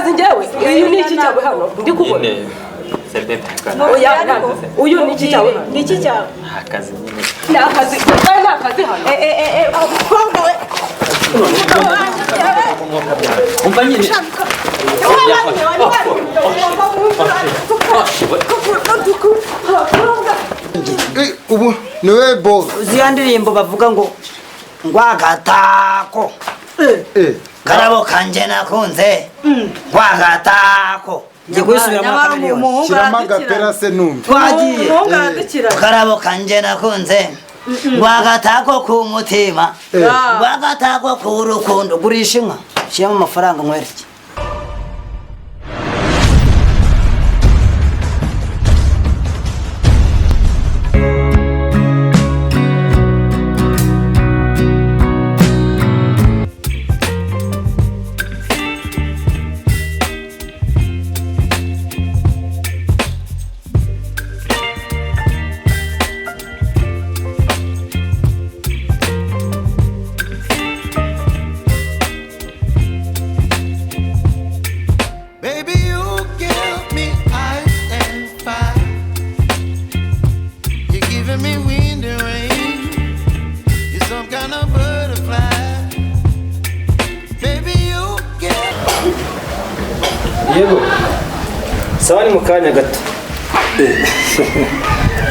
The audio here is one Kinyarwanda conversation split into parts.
akazi njyewe uyu ni iki cyawe hano ndi kubona oya uyu ni iki cyawe hano ni iki cyawe akazi nyine ni akazi ni akazi hano umva nyine ubu niwe bo uziya ndirimbo bavuga ngo ngwagatako karabo kanje nakunze ngwagatako ngiye kwisubiramo akamiliyoni shyiramo agapera se numva twagiye karabo kanje nakunze ngwagatako ku mutima ngwagatako ku rukundo gurisha inka shyiramo amafaranga nkwereke yego sawa ni mukanya gato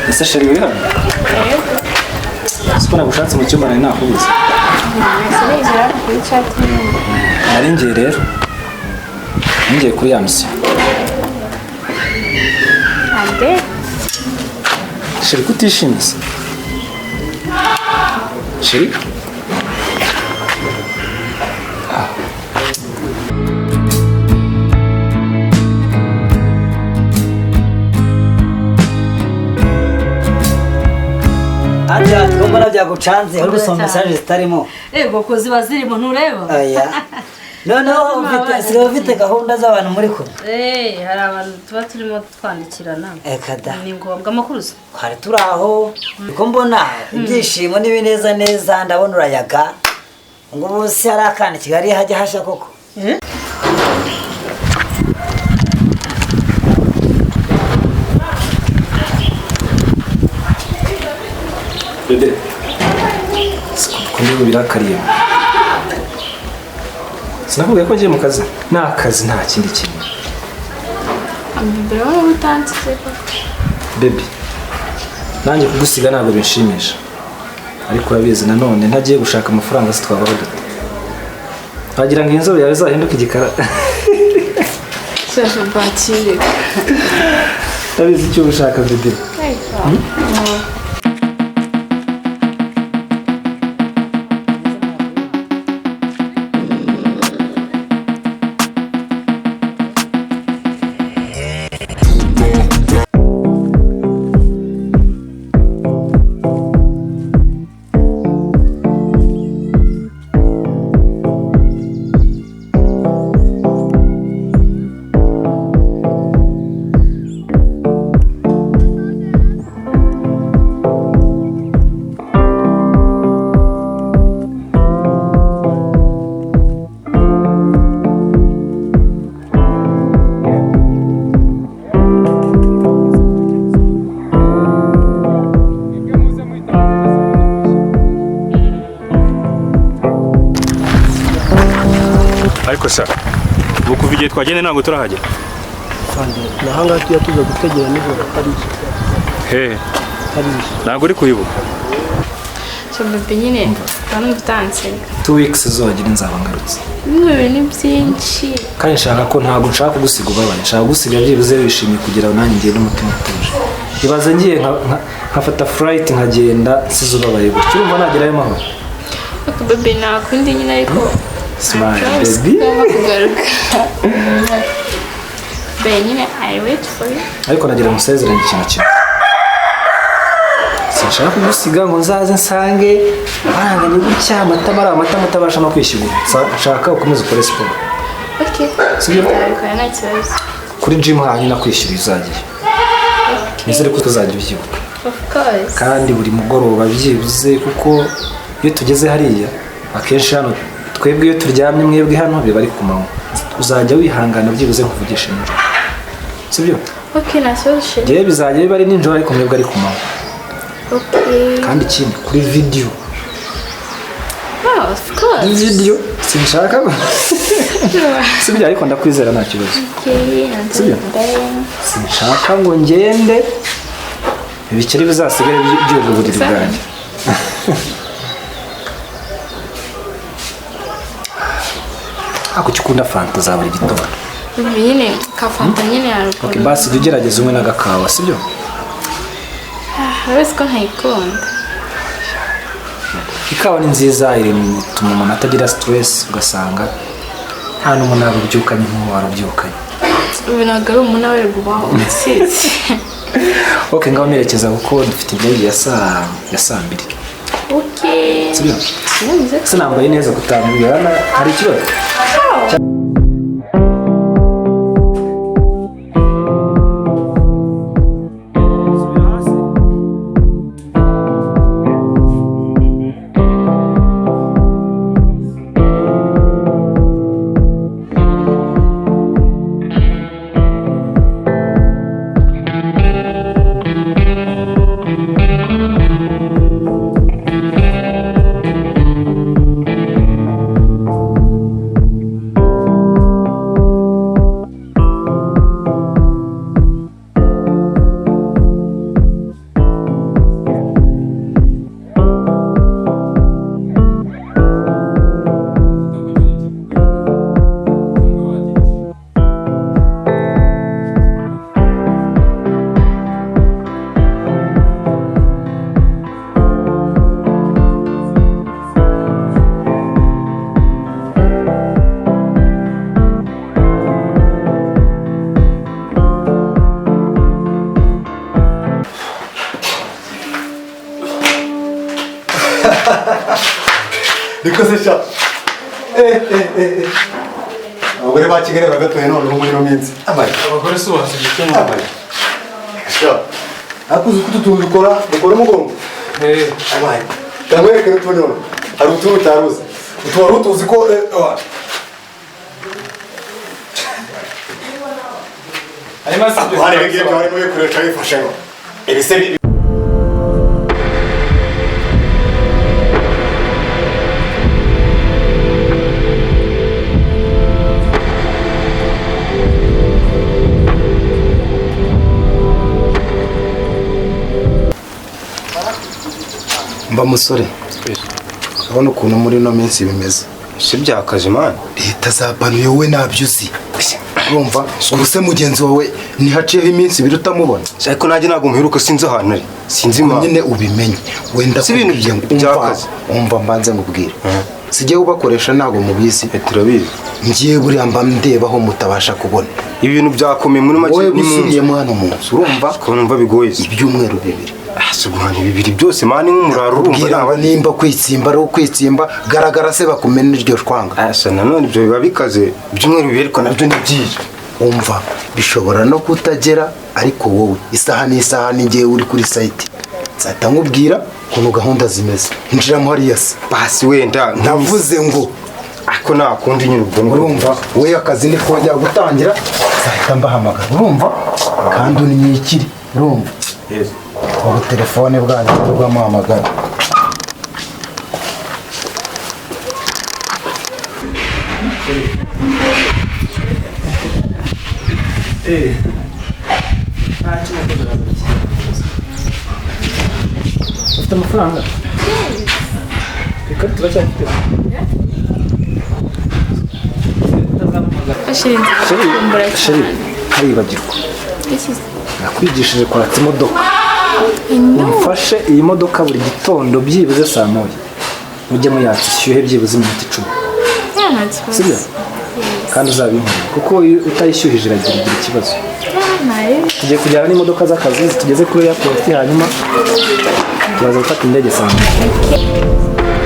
ese sheri uri hano siko nagushatse mu cyumba nari nakubuze nari ngiye rero ngiye kuri ya misiyo sheri kutishimye se sheri Anja twumva byagucanze uri gusoma message zitarimo ego ko ziba zirimo ntureba aya ufite gahunda z'abantu muri kumwe hari abantu tuba turimo twandikirana ekada ni ngombwa amakuru se twari turi aho uko mbona ibyishimo n'ibineza neza ndabona urayaga ngo bose hari akana Kigali hajya hasha koko bebe kundi birakariye sinavuga ko ngiye mu kazi nta kazi nta kindi kintu mbere wowe utanditse bebe nanjye kugusiga ntabwo binshimisha ariko urabizi nanone ntagiye gushaka amafaranga se twabaho dute wagira ngo inzobe yawe zahinduka igikara cyane bakire urabizi icyo ushaka bebe ariko sha bukuva igihe twagende ntabwo turahagera nahanga tuya tuza gutegera nijoro Paris ntabwo uri kuyibuka cyo bebe nyine bamwitanze 2 weeks zogera nzaba ngarutse ni byinshi kandi nshaka ko ntabwo nshaka kugusiga ubabaye nshaka gusiga byibuze wishimye kugira ngo nanjye ngiye n'umutima utuje ibaze ngiye nkafata flight nkagenda nsize ubabaye gutyo urumva nagerayo amahoro bebe nakundi nyine ariko smile baby Benine, I wait for you. ariko nagira musezeranye ikintu kimwe sinshaka kugusiga ngo nzaze nsange abanga ni gutya amata mara amata mutabasha no kwishyura nshaka ukomeze ukore siporo Okay sibyo ariko nta kibazo kuri gym hanyuma kwishyura uzagiye nizere ko tuzajya ubyibuka of course kandi buri mugoroba byibuze kuko iyo tugeze hariya akenshi hano twebwe iyo turyamye mwebwe hano biba ari ku manywa uzajya wihangana byibuze nkuvugisha nijoro sibyo Okay, nta kibazo sheri. ngewe bizajya biba ari nijoro ariko mwebwe ari ku manywa Okay. kandi ikindi kuri video Oh, of course. video sinshaka sibyo ariko ndakwizera nta kibazo Okay, Sibyo? sinshaka ngo ngende ibikeri bizasigare byuje uburiri bwanjye ako ukunda fanta za buri gitondo nyine kafanta nyine yarukora. okay basi jya ugerageza umwe n'agakawa sibyo Uretse ko ntayikunda. ikawa ni nziza ituma umuntu atagira stress ugasanga nta n'umuntu warubyukanye nk'uwo warubyukanye Ubu ntabwo ari umuntu we gubaho umusizi. okay ngaho merekeza kuko dufite indege ya saa 2 Okay. sibyo Neza. sinambaye neza kutambwira hari ikibazo nikoze sha abagore bakigere bagatoye none muri no minsi amaye abagore si ubazi igikenya amaye sha akuze kututundu dukora umugongo amaye kamwereke n'utundi none hari utuntu utaruzi utwari utuzi ko harimo asibyo hari ibigire byarimo bikoresha bifashe ngo ibise mba musore urabona ukuntu muri no minsi bimeze si byakaje mani leta zapanuye wowe ntabyo uzi urumva ubuse mugenzi wawe ntihaciyeho iminsi ibiri utamubona ariko nanjye ntabwo muheruka sinzi ahantu ari sinzi impamvu nyine ubimenye wenda si ibintu byakaze umva mbanze ngubwire sijye ubakoresha ntabwo mubizi turabizi ngiye buriya mba ndebaho mutabasha kubona ibintu byakomeye muri make wowe gusubiyemo hano mu nzu urumva ko numva bigoye ibyumweru bibiri guhana bibiri byose mani nk'umuraro urumva nimba kwitsimba ari ukwitsimba garagara se bakumena iryo shwanga asa nanone ibyo biba bikaze ibyumweru bibiri ariko nabyo ni byinshi umva bishobora no kutagera ariko wowe isaha n'isaha n'igihe uri kuri site nzahita nkubwira ukuntu gahunda zimeze injiramo hariya se basi wenda navuze ngo ariko nta kundi nyine ubwo urumva we akazi ni kongera gutangira nzahita mbahamagara urumva kandi unyikiri urumva ubu telefone bwanyu bwamuhamagara ufite amafaranga reka turacyafite sheri haribagirwa nakwigishije kwatsa imodoka umfashe iyi modoka buri gitondo byibuze saa 1 mujye muyatsa ishyuhe byibuze iminota 10 sibyo kandi uzabinkorera kuko utayishyuhije iragira ikibazo tugiye kujyana n'imodoka z'akazi tugeze kuri airport hanyuma turaza gufata indege saa 1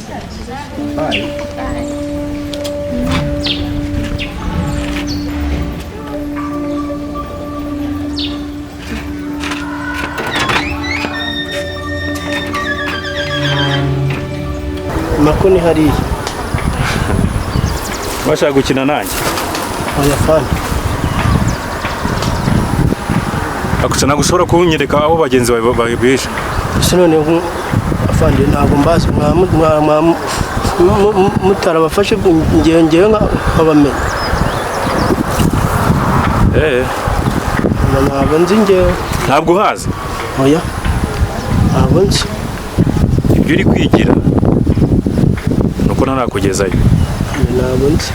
Bye. Mako ni hariya. bashaka gukina nanjye Oya fani. akuca ntabwo ushobora kunyereka aho bagenzi bawe bihishe. Ese none afande ntabwo mbazi mutarabafashe ngewe nkabamenya. Ntabwo nzi ngewe. Ntabwo uhazi? Oya ntabwo nzi. Ibyo uri kwigira nuko ntarakugezayo. Ntabwo nzi.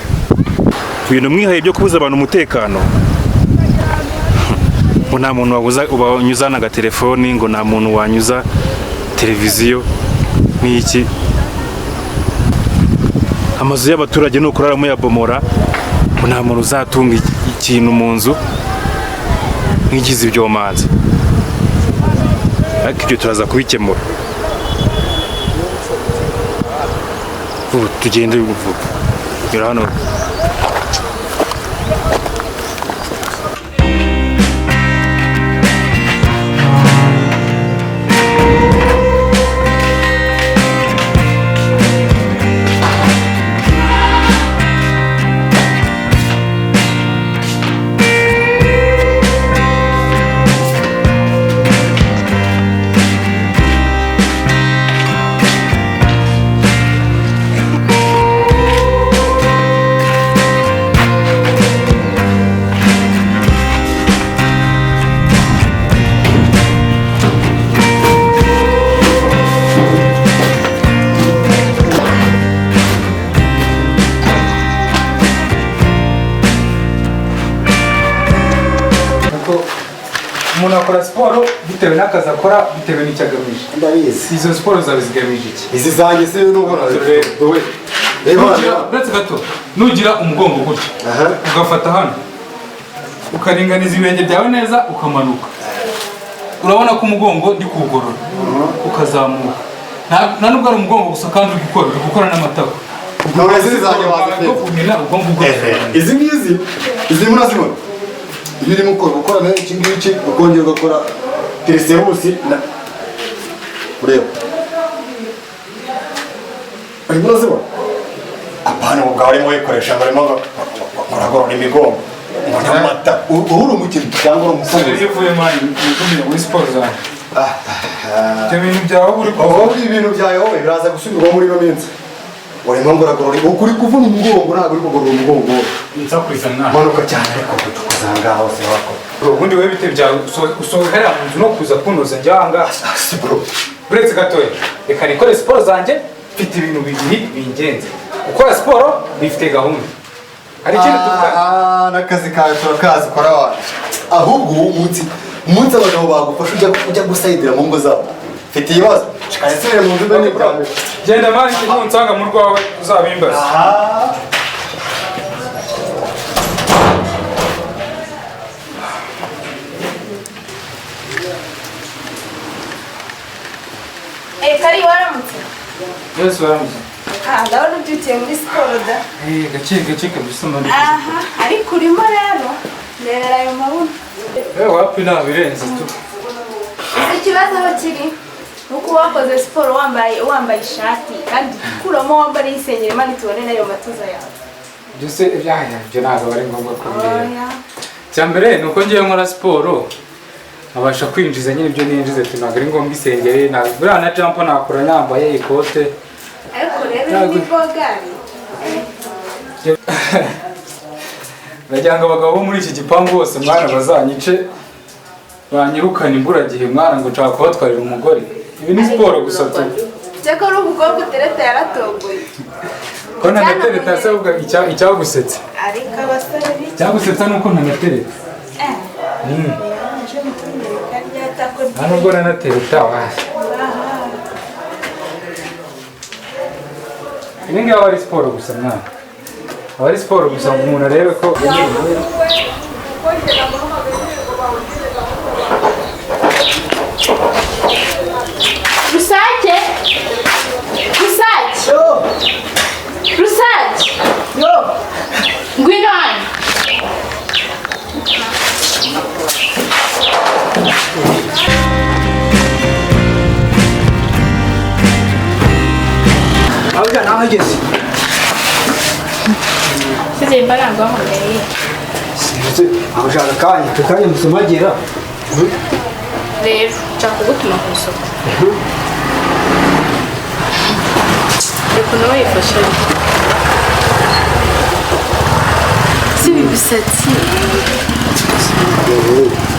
Ibintu mwihaye byo kubuza abantu umutekano, ngo nta muntu wanyuza n'agatelefoni, ngo nta muntu wanyuza televiziyo n'iki. Amazu y'abaturage ni ukurara muyabomora, ngo nta muntu uzatunga ikintu mu nzu nk'igize ibyomanzi. Ariko ibyo turaza kubikemura. Ubu tugende uvuga. Nyura hano. Umuntu akora siporo bitewe n'akazi akora, bitewe n'icyo agamije. Ndabizi. Izo siporo zawe zigamije iki? Izi zanjye se n'ubona wowe. Uretse gato nugira umugongo gutya ugafata hano ukaringaniza ibirenge byawe neza ukamanuka, urabona ko umugongo ndi kuwugorora ukazamuka. Nta nubwo ari umugongo gusa kandi uri gukora n'amatako. Izi zanjye izi ngizi izi murazibona. Iyo urimo gukora nayo iki ngiki ukongera ugakora tirisebusi ureba. Urimo urazibona? Apana ubwo urimo wikoresha ngo urimo uragorora imigongo. Uhuru umukino cyangwa uri umusazi. Iyo uvuye muri siporo zawe ibyo bintu byawe ibintu byawe wowe biraza gusubirwa muri ino minsi. Urimo ngoragorora ukuri kuvuna umugongo ntabwo uri kugorora umugongo. Manuka cyane ariko tukuzanga hose wakora. Ubundi wewe bite byawe usohera mu nzu no kuza kunoza njyanga. Siporo. Uretse gatoya reka nikore siporo zanjye, mfite ibintu bibiri bingenze. Gukora siporo bifite gahunda. Hari ikintu tuvuga n'akazi kawe turakazi ukora wacu. Ahubwo umunsi abagabo bagufasha ujya gusayidira mu ngo zabo. Mfite ibibazo shikayesere mu nzu n'ibyawe. Genda mari ntunsanga mu rwawe uzabimbaza. Kari waramutse? Yesu waramutse. Ndabona ubyukiye muri siporo da. Gake kabisa mani. Aha, ariko urimo rero ndebera ayo mabuno. Wapi nabirenze tu. Ikibazo aho kiri nuko wakoze siporo wambaye ishati kandi kuramo wambaye isengeri mani tubone nayo matuza yawe. Byose byo ntabwo bari ngombwa kubireba. Cyambere nuko ngiye nkora siporo abasha kwinjiza nyine ibyo ninjize tunaga ari ngombwa isengeri na buriya na jump nakora nambaye ikote. Ariko rero ni bogari. Najyanga abagabo bo muri iki gipangu bose mwana bazanyice banyirukana imburagihe mwana ngo nshaka kubatwarira umugore. Ibi ni siporo gusa tu. Cyako uri umukobwa utereta yaratomboye. Ko nanatereta se ubwo icyagusetse. Ariko abasore biki? Cyagusetsa nuko ntanatereta. Hano ubwo nanatereta wahe. Ibi ngibi aba ari siporo gusa mwana. Aba ari siporo gusa ngo umuntu arebe ko Rusake? Ahubwo naho ageze. Size imbarangwa homeye. Sinzi aho ushaka kanya musomagera. Rero nshaka kugutuma ku isoko. Reka nawe yifashe. Si ibisatsi.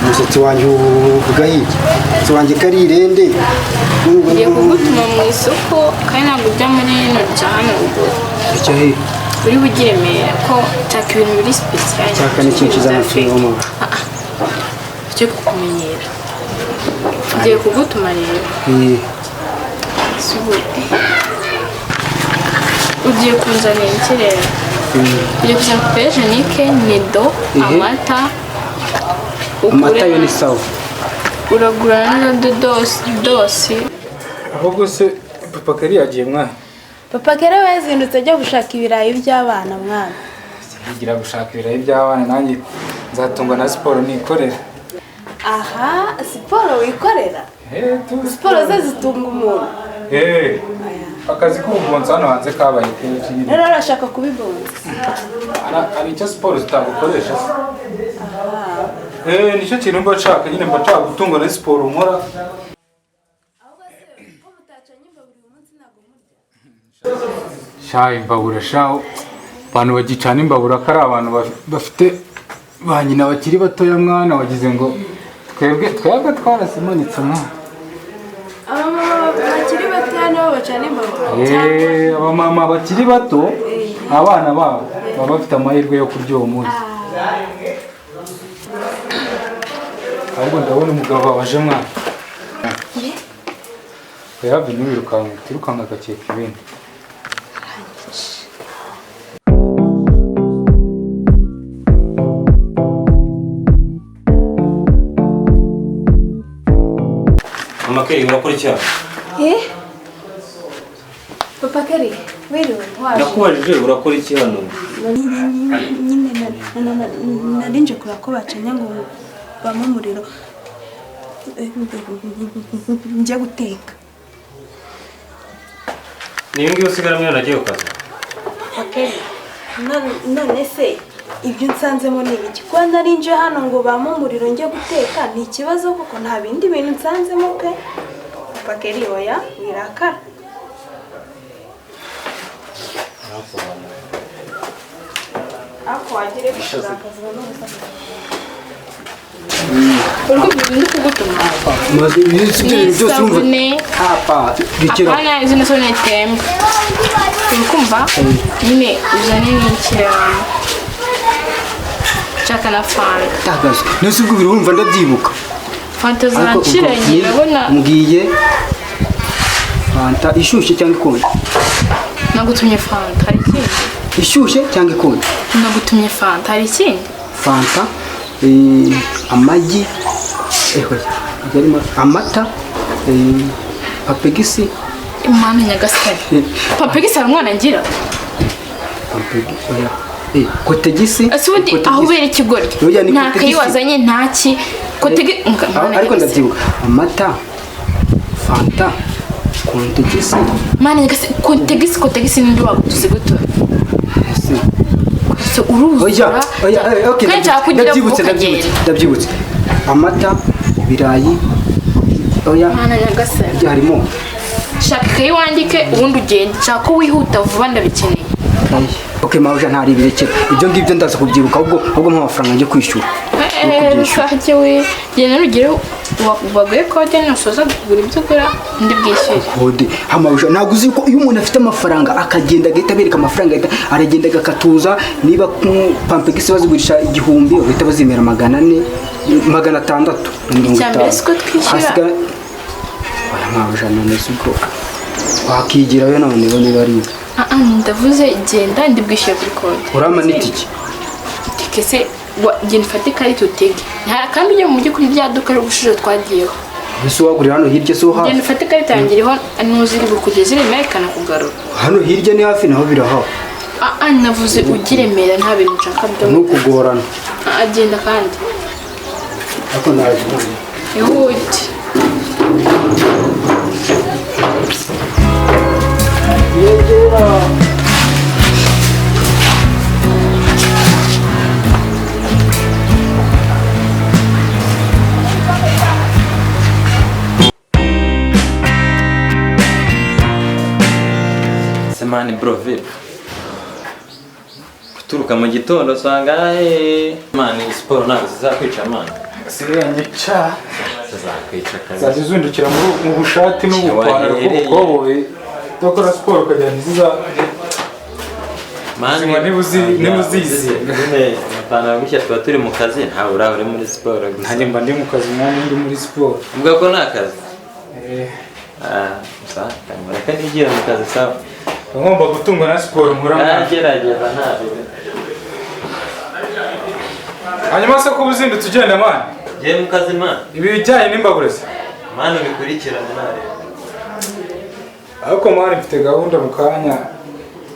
Umusatsi wanjye uvuga hirya. Umusatsi wanjye kari irende. Ngiye kugutuma mu isoko kandi ntabwo ujya muri rino rya hano ruguru. Icyo he? Uri bugiremera ko nshaka ibintu biri special. Nshaka n'icyinshi z'amatungo. Icyo kukumenyera. Ngiye kugutuma rero. Ugiye kunzanira iki rero? Ugiye kuzana papier hygienique, nido, amata. Amata yo ni sawa. Uragura na dosi. ahubwo se papa kari yagiye mwana Papa kera yazindutse ajya gushaka ibirayi by'abana mwana. yigira gushaka ibirayi by'abana nanjye nzatungwa na siporo nikorera. Aha, siporo wikorera? Siporo ze zitunga umuntu. Akazi k'ububonsa hano hanze kabaye kenshi nyine. Rero arashaka kubibonza. Hari icyo siporo zitagukoresha se? Nicyo kintu mba nshaka nyine mba nshaka gutungwa na siporo nkora. Shayi imbabura shaho abantu bagicana imbabura ko ari abantu bafite ba nyina bakiri batoya mwana wagize ngo twebwe twarasimanitse mwana. Abamama bakiri batoya nabo bacana imbabura. Abamama bakiri bato abana babo baba bafite amahirwe yo kurya uwo munsi. Ahubwo ndabona umugabo waje mwana. Yave ntiwirukanka agakeka ibindi. Mama Keri urakora iki hano? Papa Keri, wiriwe waje. Nakubajije urakora iki hano? Nyine narinje kura ko bacanya ngo bamwe umuriro. Njye guteka. Niyo ngiyo usigara mwana nagiye ukaza. Okay. None se ibyo nsanzemo ni ibiki? Kwa narinje hano ngo bamwe umuriro njye guteka ni ikibazo kuko nta bindi bintu nsanzemo pe. Papa Keri oya wirakara. Ako agire kuzakazwa n'ubusa. Urwo bintu kugutuma. Maze ibintu byose urumva. Apa, bikira. Apana izina sone tembe. Ukumva? Nyine uzane n'ikiramo. Chaka na fanta. Tagaze. Nose ubwo birumva ndabyibuka. Fanta zanciranye urabona. Mbwiye fanta ishyushye cyangwa ikonje? Nagutumye fanta hari ikindi. Ishyushye cyangwa ikonje? Nagutumye fanta hari ikindi. Fanta amagi amata papegisi Imana nyagasani. Papegisi ari umwana ngira. kotegisi Asubundi aho ubera ikigoryi. Nta kayi wazanye ntaki. Kotegisi ariko ndabyibuka amata fanta kotegisi. Mana nyagasani kotegisi ndi wagutuze gutura. So uruzura. Ndabyibutse amata ibirayi oya Mana nyagasani harimo shaka ikayi wandike ubundi ugende shaka ko wihuta vuba ndabikeneye. Okay mawuja ntari birekera ibyo ngibyo ndaza kubyibuka ahubwo nk'amafaranga njye kwishyura. Sake we genda nugire baguye kode nusoza kugura ibyo ugura ndi bwishyure. Kode hamawuja ntabwo uzi ko iyo umuntu afite amafaranga akagenda agahita abereka amafaranga aragenda agakatuza niba pampegisi bazigurisha 1000 bahita bazimera 400 600 Icyambere siko twishyura. Hamawuja none siko wakigira we none bone bari. Ndavuze genda ndi bwishyure kuri kode. Urama n'itiki. Tike se genda ufate ikarita utege. Nta kandi ujye mu by'ukuri bya duka rugushije twagiyeho. Ese wagurira hano hirya so hafi. Genda ufate ikarita yanjye iriho nuziri bukugeze remeka kugarura. Hano hirya ni hafi naho biraho. Navuze ugiremera nta bintu nshaka byo. Nukugorana. Agenda kandi. Ako naje. ihute. Semani bro vipi? Kuturuka mu gitondo usanga mani siporo ntabwo zizakwica mani. Sirenyica. Zizakwica kabisa. Zazizundukira mu bushati n'ubupantaro bw'ubukoboyi. Dukora siporo kugira ngo ziza mani nibuzizi. Amapantaro gushya tuba turi mu kazi ntawe uri muri siporo gusa. Nanjye mba ndi mu kazi mwanya ndi muri siporo. Ubwo ko nta kazi. Sawa, reka nigira mu kazi sawa. Ngomba gutungwa na siporo nkora. Gerageza ntabwo. Hanyuma se ko ubuzindutse ugenda mani? Ngiye mu kazi mani. Ibi bijyanye n'imbabura se? Mani bikurikirana nawe. Ariko mani mfite gahunda mu kanya.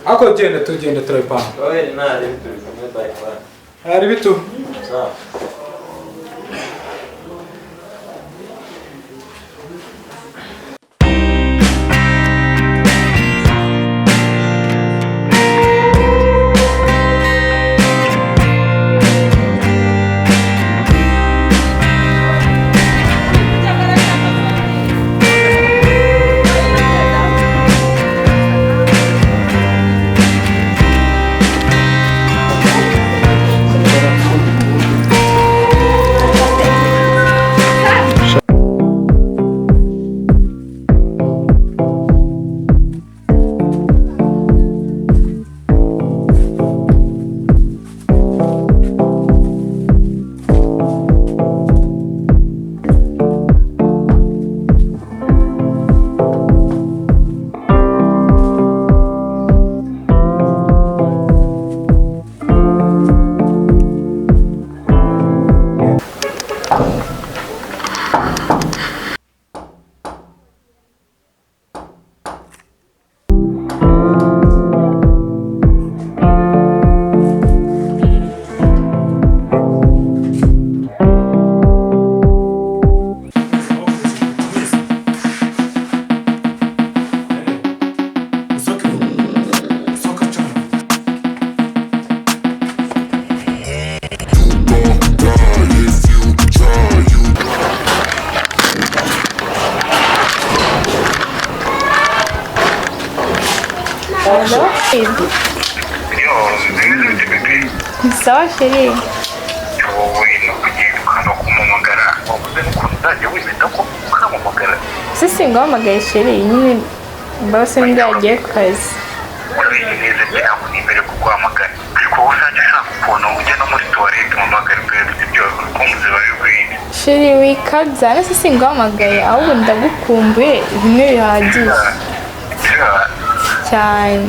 Ako genda tugenda turabipanga. Oye nari biturika bye bye. Hari bitu. Sawa. Sawa sheri. Sisi ngahamagaye sheri nyine bose ndagiye ku kazi. Sheri wikaza na sisi ngahamagaye ahubwo ndagukumbuye bimwe bihagije cyane.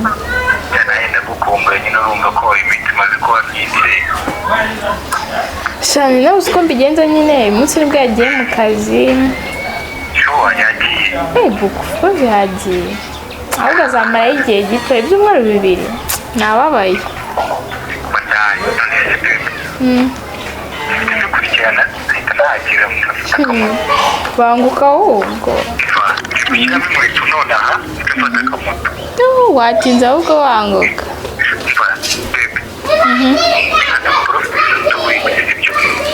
Shani nawe uko mbigenza nyine umunsi nibwo yagiye mu kazi. Buku byagiye ahubwo azamara igihe gito ibyumweru 2 nababaye. Banguka ahubwo watinze ahubwo wanguka.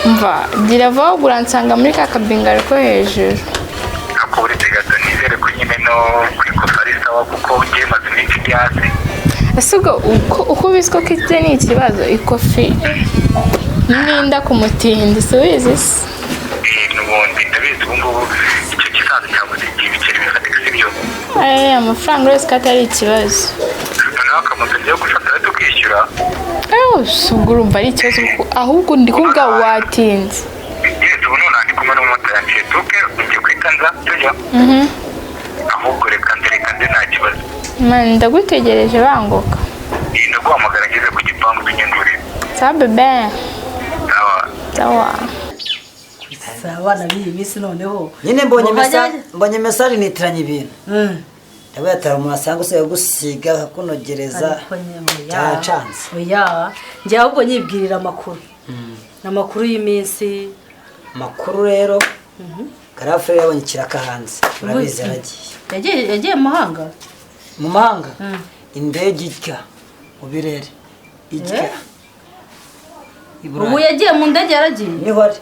Mva gira vuba ugura nsanga muri ka kabingaro ko hejuru. Asugo uko bisiko kite ni ikibazo ikofi n'inda ku mutindi subizi se. Nubundi ndabizi ubungubu icyo kisanzwe cyabuze igihe bikiri bifatika sibyo. Amafaranga yose katari ikibazo. Noneho akamutangiye gufatira tukishyura. Ubwo urumva ari ikibazo ahubwo ndi kuvuga watinze. Yes ubu none ndi kumwe n'umumotari yanjye tuke ugiye kwitanza tujya. Ahubwo reka nde nta kibazo. Man ndagutegereje banguka. Ndaguhamagara ngeze ku gipangu tunyendurire. Sawa bebe. Sawa. Abana b'iyi minsi noneho nyine mbonye message nitiranye ibintu ndabona atari umuntu asanga usigaye gusiga kunogereza cyacanze. Oya njye ahubwo nyibwirira amakuru n'amakuru y'iminsi. Makuru rero Garafure yabonye ikiraka hanze urabizi yaragiye yagiye mu mahanga mu mahanga indege ijya mu birere ijya ubu yagiye mu ndege yaragiye niho ari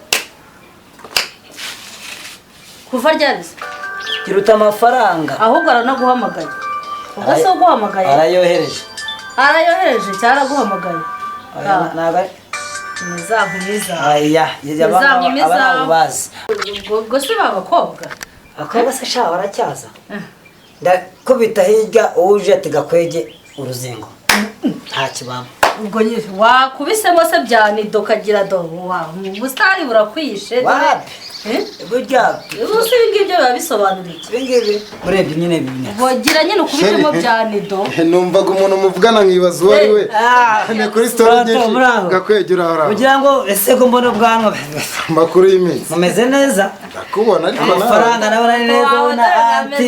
kuva ryarize kiruta amafaranga ahubwo aranaguhamagaye ubwo se uguhamagaye arayohereje cyangwa araguhamagaye ntabwo nizankumiza bazi ubwo se babakobwa akobwa se sha baracyaza ndakubita hirya uje ati gakwege uruzingo nta kibamba ubwo nyine wakubisemo se byanido kagira do ubusitani burakwishe burya ubusa ibingibi byo biba bisobanuriye ibingibi urebye nyine bimwe bogira nyine ukubitemo byanido numvaga umuntu muvugana nkibaza uwo ari we ni kuri story nyinshi gakwegera ahora kugira ngo ese ko mbona ubwanwa makuru y'iminsi mumeze neza ndakubona ariko amafaranga nabona ari neza ubona anti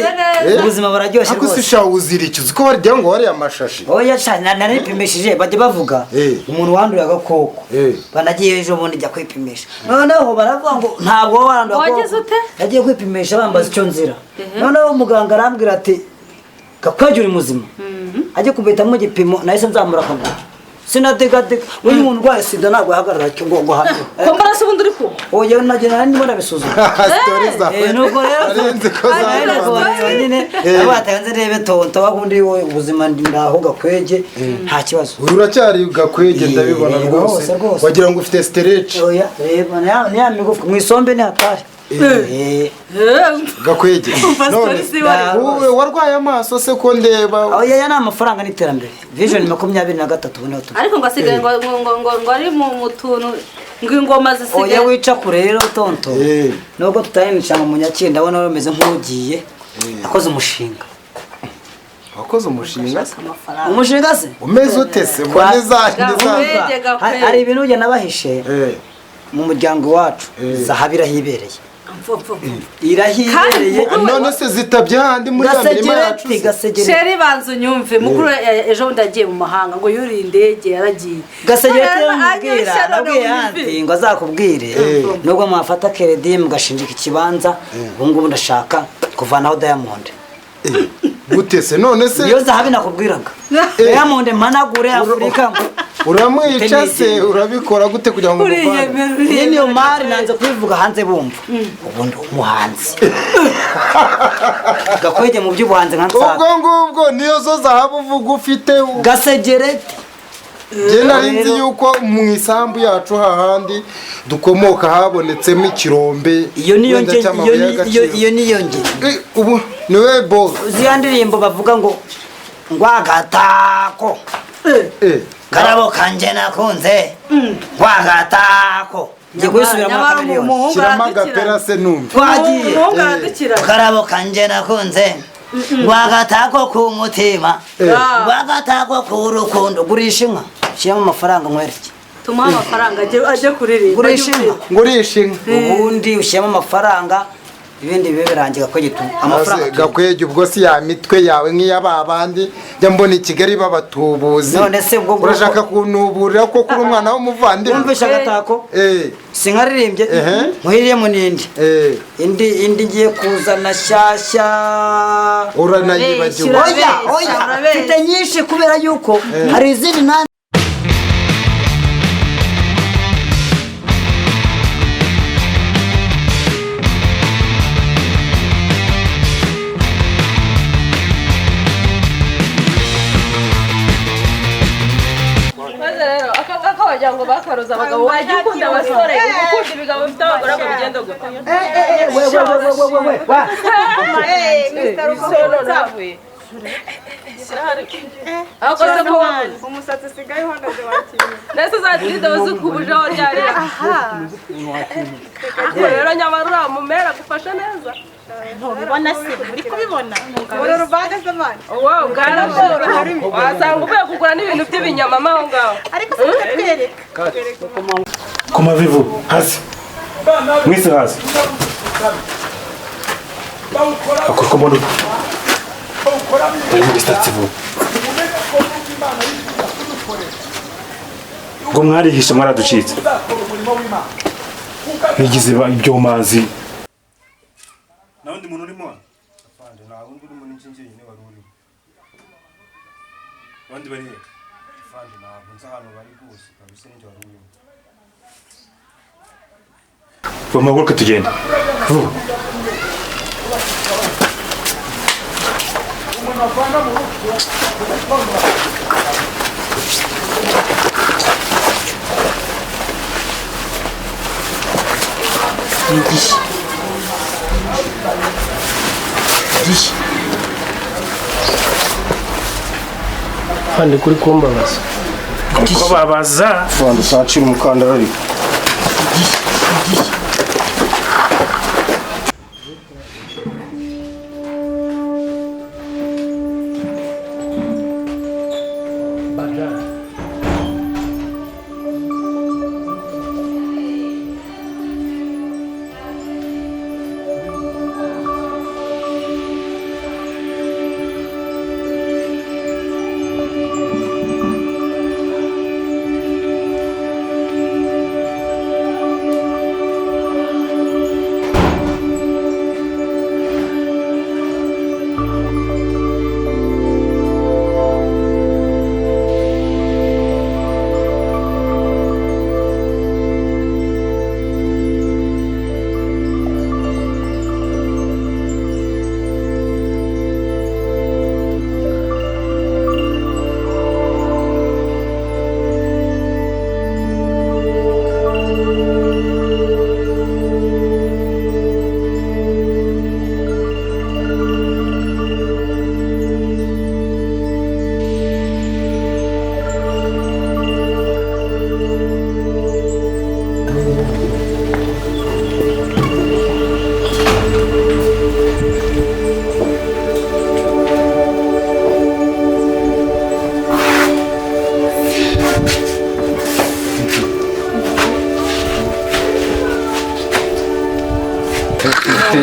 ubuzima buraryoshye rwose ako sisha uziriki uziko barya ngo wari amashashi oya cyane naripimishije bajye bavuga umuntu wanduye agakoko banagiye ejo bundi jya kwipimisha noneho baravuga ngo ntabwo wageze ute yagiye kwipimisha bambaza icyo nzira noneho umuganga arambwira ati gakwege uri muzima ajye kubitamo igipimo nahise nzamura akaguru sinadegadega uyu muntu urwaye sida ntabwo yahagarara ngo hano ko mbaraso ubundi uri ko oya nagira ndimo nabisuzuma nuko rero nyine abatanze rebe tonto wakundi wowe ubuzima ndaho gakwege nta kibazo uracyari gakwege ndabibona rwose wagira ngo ufite sтереч oya reba ya migufu mwisombe ni hatari gakwege none wowe warwaye amaso se ko ndeba oya ya n'amafaranga n'iterambere vision 23 bune tu ariko ngo asigaye ngo ari mu tuntu ngo ingoma zisigaye oya wica kure rero tonto nubwo tutayinisha mu munyakindi ndabona bameze nk'ugiye akoze umushinga wakoze umushinga umushinga se umeze utese mbone hari ibintu ujya nabahishe mu muryango wacu zahabira hibereye irahibereye none se zitabye handi muri Amerika yacu sheri banzu nyumve mukuru ejo ndagiye mu mahanga ngo yuri indege yaragiye gasegerete mubwira nabwiye handi ngo azakubwire nubwo mwafata keredi mugashinjika ikibanza ubungubu ndashaka kuvanaho Diamond gutese none se iyo zahabi nakubwiraga Diamond managure Afrika uramwica se urabikora gute kugira ngo muvane niyo mari nanze kubivuga hanze bumva ubundi umuhanzi gakwege mu by'ubuhanzi nka nsaka ubwo ngubwo niyo zo zahabu uvuga ufite gasegerete je narinzi yuko mu isambu yacu hahandi dukomoka habonetsemo ikirombe iyo niyo nge ubu niwe bo ziyandirimbo bavuga ngo ngwagatako karabo kanje nakunze ngwagatako ngiye kwisubira mu kamiliyoni kiramaga perase numva twagiye karabo kanje nakunze ngwagatako ku mutima ngwagatako ku rukundo gurisha inka shyiramo amafaranga nkwereke tumuha amafaranga ajye kuririmba ngurisha inka ubundi ushyiramo amafaranga ibindi bibe birangira ko gitu amafaranga gakwege ubwo si ya mitwe yawe nk'iyababandi jya mbona i Kigali babatubuzi none se ubwo urashaka kunuburira ko kuri umwana w'umuvandimwe umvisha gatako sinkaririmbye muhiriye munindi indi ngiye kuzana shyashya uranayibagiwe oya mfite nyinshi kubera yuko hari izindi wagira ngo bakaroza abagabo wajya ukunda abasore ukunda ibigabo bifite abagore ngo bigende gute akoze ko umusatsi usigaye uhagaze wakira ndetse uzatirize uzikubuje aho ryari rero nyamara uramumera gufasha neza ntubibona se uri kubibona uru rubaga se mani wow bwarabora harimo wasanga uvuye kugura n'ibintu by'ibinyama aho ngaho ariko se twereka ku mavivu hasi mwese hasi akora komodo ari mu gisatsi vuba ngo mwarihishe mwaraducitse bigize ibyo mazi Na wundi muntu urimo? Afande nta wundi urimo n'iki njyenyine wari urimo. Abandi bari he? Afande ntabwo nzi ahantu bari rwose kabisa n'icyo wari urimo. Bamaguruke tugenda. Vuba. Igishi. Kandi kuri kumbabaza. Kubabaza. Fanda sacira umukandara ariko.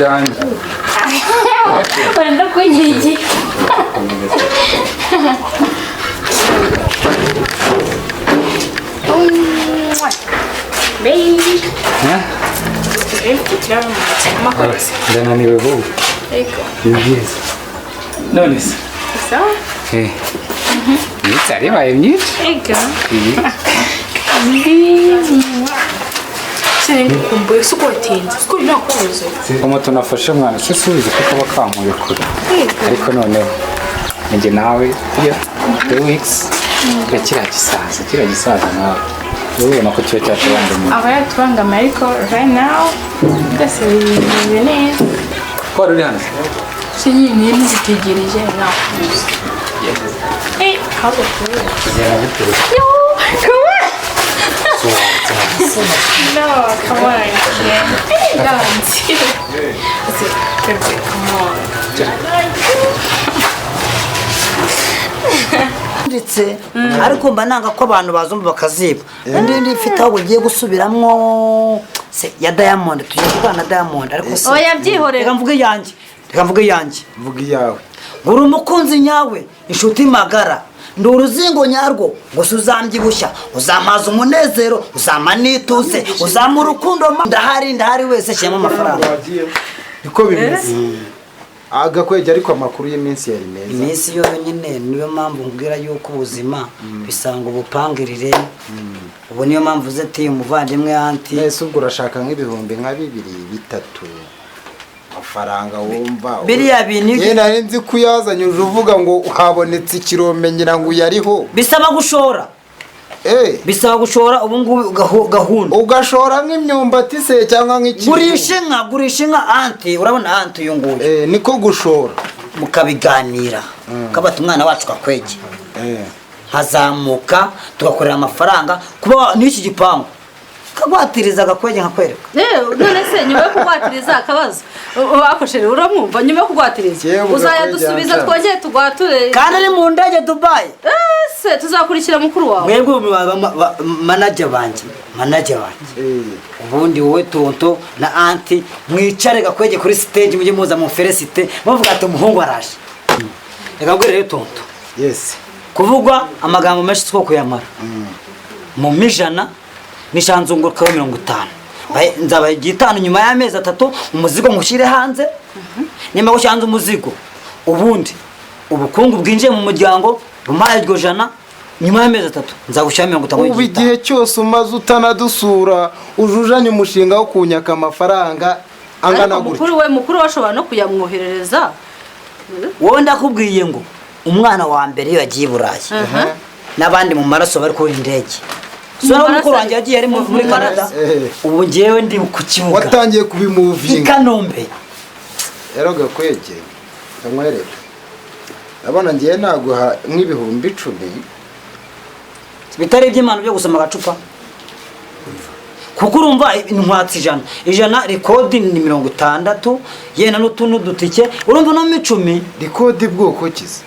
yanjye wenda kunyigi baby ndananiwe vuba ni byiza none se sawa iminsi aribaye myinshi kumbuye suko watinze suko nakubuze como tunafashe mwana se subize kuko bakankuye kure ariko noneho njye nawe iyo 2 weeks kira gisaza nawe wowe nako cyo cyatubangamiye aba yatubangamiye ariko right now ndase bimeze neza ko ruri hano sinyi ni muzitegereje nakubuze how to do it No, come on, yeah. Dance. Come on. ndetse ariko mba nanga ko abantu bazumva bakaziba ndi mfite aho ugiye gusubiramwo se ya Diamond tugiye kubana Diamond ariko se oya byihorera reka mvuge yanjye vuga iyawe ngura umukunzi nyawe inshuti magara ndi uruzingo nyarwo gusa uzambyibushya uzamaza umunezero uzama nituze uzama urukundo ndahari wese shyemo amafaranga niko bimeze agakwege ariko amakuru y'iminsi yari meza iminsi yo nyine niyo mpamvu mbwira yuko ubuzima bisanga ubupangirire ubu niyo mpamvu uze ati umuvandimwe anti ese ubwo urashaka nk'ibihumbi nka 2-3 amafaranga wumva biriya bintu ye narenze kuyazanye uvuga ngo habonetse ikiromenyera ngo yariho bisaba gushora bisaba gushora ubu ngubu gahunda ugashora nk'imyumbati se cyangwa nk'iki gurisha inka anti urabona anti uyu nguyu niko gushora mukabiganira kabata umwana wacu kakwege hazamuka tugakorera amafaranga kuba n'iki gipangu kagwatiriza gakwege nkakwereka none se nyuma yo kugwatiriza akabazo bakoshere uramwumva nyuma yo kugwatiriza uzaya dusubiza twongeye tugwature kandi ari mu ndege Dubai se tuzakurikira mukuru wawe mwebwe manager banjye ubundi wowe tonto na anti mwicare gakwege kuri stage mujye muza mu felicite bavuga ati umuhungu araje reka ngwere rero tonto kuvugwa amagambo menshi two kuyamara mu mijana nishanzunguruka 50 nzabaye 5 nyuma y'amezi 3 umuzigo ngushyire hanze nimba gushanza umuzigo ubundi ubukungu bwinjiye mu muryango bumaye iryo jana nyuma y'amezi 3 nzagushyira 50. ubu igihe cyose umaze utanadusura ujujanye umushinga wo kunyaka amafaranga angana gutya. mukuru washobora no kuyamwoherereza. Wowe ndakubwiye ngo umwana wa mbere iyo yagiye Burayi n'abandi mu maraso bari kuri indege. So mukuru wanjye yagiye ari muri Canada. Ubu ngewe ndi ku kibuga. Watangiye kubimuvinga. Ikanombe. Rero gakwege kamwereka. Abana ngiye naguha nk'ibihumbi 10. Bitari iby'imana byo gusoma agacupa. Kuko urumva intwatsi ijana rekodi ni 60 yena n'utuntu dutike urumva no 10 rekodi bwoko kiza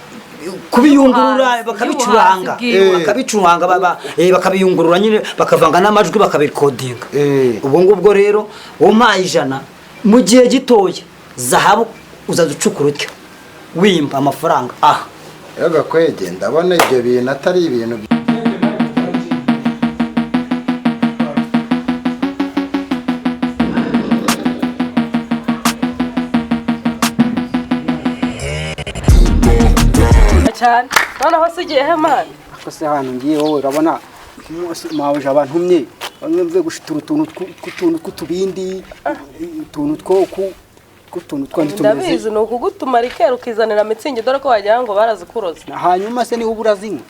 kubiyungurura bakabicuranga bakabiyungurura nyine bakavanga n'amajwi bakabikodinga ubwo ngubwo rero umpaye 100 mu gihe gitoya zahabu uzaducukura utyo wimba amafaranga yaga kwege ndabona ibyo bintu atari ibintu cyane noneho sugiye he mani akose hano ngiye wowe urabona mawe abantumye bamwe mve gushitura utuntu kutubindi utuntu ndabizi no kugutuma rikera ukizanira mitsingi dore ko wagira ngo barazikuroza hanyuma se ni uburazinywa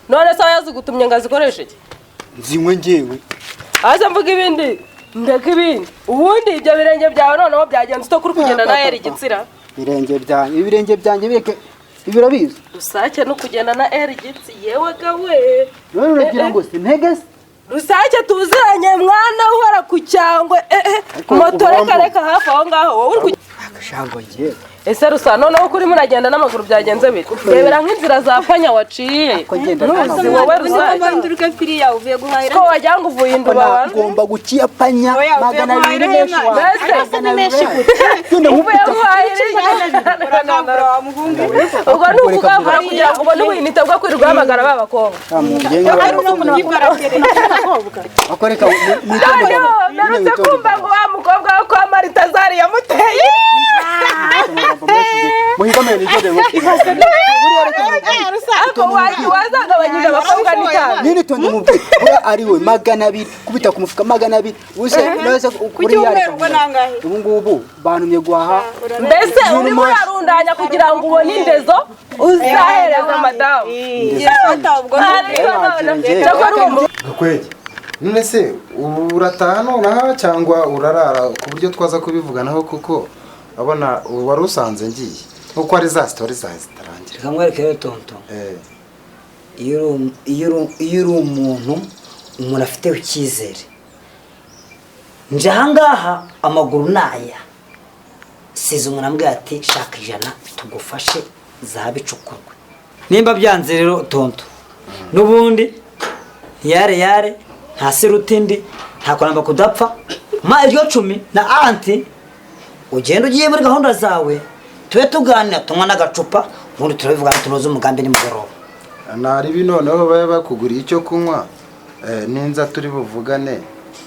none se yazigutumye ngazikoreshe iki nzinywe ngewe aza mvuga ibindi ndeka ibindi ubundi ibyo birenge byawe noneho byagenze uto kuri kugenda na eri gitsira ibirenge byanjye bireke ibirabizi rusake no kugenda na eri gitsi yewe gawe none uragira ngo sintegese rusake tuziranye mwana uhora ku cyangwe moto reka hafi aho ngaho wowe uri akashango ngiye ese rusa noneho kuri muragenda n'amaguru byagenze bite rebera nk'inzira za panya waciye nuzi wowe rusake firiya uvuye guhahira ko wajya ngo uvuye induba abantu ngomba guciya panya 200 meshi uvuye guhahira ubwo ni ukugavura kugira ngo ubone ubuyinite bwo kwirirwa hamagara b'abakobwa akoreka narutse kumva ngo wa mukobwa wo kwa Maritazari yamuteye muhigamye nigede wazagabanyije abakobwa n'itanu nini tonde mubye ura ari we 200 kubita ku mufuka 200 use nose kuri yari ubu ngubu bantumye gwaha mbese urimo yarundanya kugira ngo ubone indezo uzahereza madamu gakwege none se urataha nonaha cyangwa urarara ku buryo twaza kubivuganaho kuko abona wari usanze ngiye nkuko ari za story zawe zitarangira kamwereke tonto iyo umuntu afite icyizere nje ahangaha amaguru naya size umuntu ambwira ati shaka 100 tugufashe zabicukurwe nimba byanze rero tonto nubundi yare nta serutindi nta kwanamba kudapfa ma iryo 10 na anti ugenda ugiye muri gahunda zawe tube tuganira tunywa n'agacupa ubundi turabivuga tunoze umugambi nimugoroba nari binoneho baye bakuguriye icyo kunywa ninza turi buvugane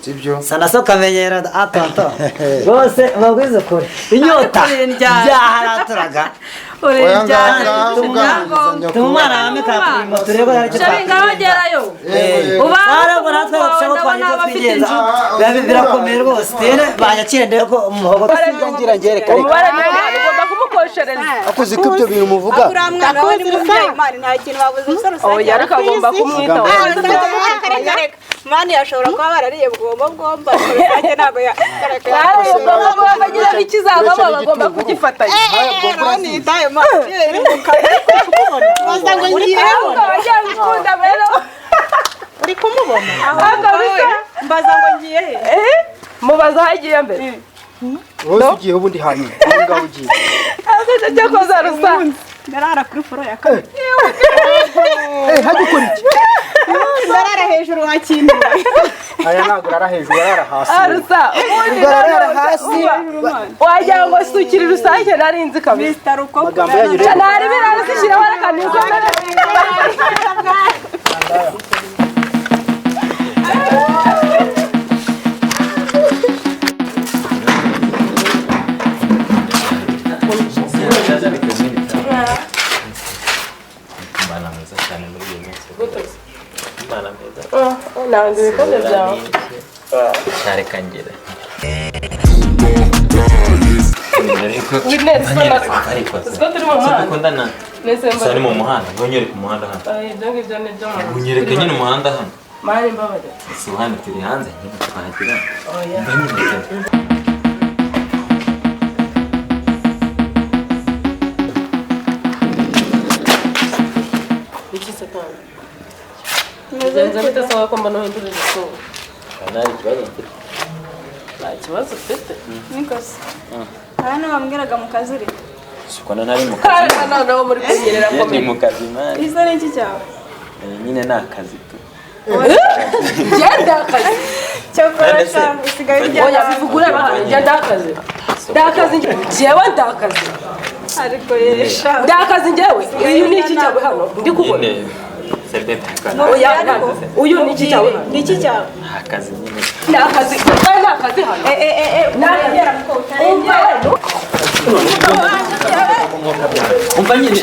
sibyo sana kamenyera atanta bose bagwize kure inyota byaharaturaga tumara ameka primo tureba haricyo ngahagerayo ubara baratwa bashaka kwanyuza kwigenza birakomeye rwose tere banyakire ndeko ko umuhogo ngira ngereka umubare ugomba kumukoshereza akuzi ko ibyo bintu muvuga akoze umubyeyi mani nta kintu babuze usoro oya reka agomba kumwitaho mani yashobora kuba barariye bwomba rusake ntago bagira ikizavamo bagomba kugifatanya nitayo mani baza ngo ngiyeho uri kumubona mbaza ngo ngiye he mubaza hagiye mbere wose ugiye ubundi hanyuma ngaho ugiye azaje cyo koza rusa ndarara kuri foro ya kabiri hagikora iki ndarara hejuru wakindi aya nagurara hejuru arara hasi arusa ugarara hasi wajya ngo sukiri rusake narinzi kabisa Mr. Ruko magambo yanyu rero nari birashyiraho akaniko nanga ibikombe byawe Nareka ngera. Siko turi mu muhanda. Dukundana. Sari mu muhanda. Ngonyere ku muhanda hano. Ibyo ngibyo ni byo mu Ngunyereke nyine umuhanda hano. mani mbabare. Si hano turi hanze nyine twagira. Oya. Iki se kandi? Nzenze bitasaba ko mbona uhindura igisura. Nari kibazo mfite. Nta kibazo ufite. Nikoze. Hano wambwiraga mu kazi uri. Siko ntari mu kazi. Kana nawo muri kunyerera ko Ndi mu kazi mari. Isa n'iki cyawe? Nyine ni akazi tu. Genda akazi. Cyokora cyane usigaye ujya. Oya bivugure bahane genda akazi. Ndakazi jewe ndakazi. Ariko yesha. Ndakazi njyewe. Uyu ni iki cyawe hano? Ndi kubona. Oya uyu ni iki cyawe? Ni iki cyawe? Akazi nyine. Ndakazi. Ndakazi hano. Ndagera ko utarengera. Umva nyine.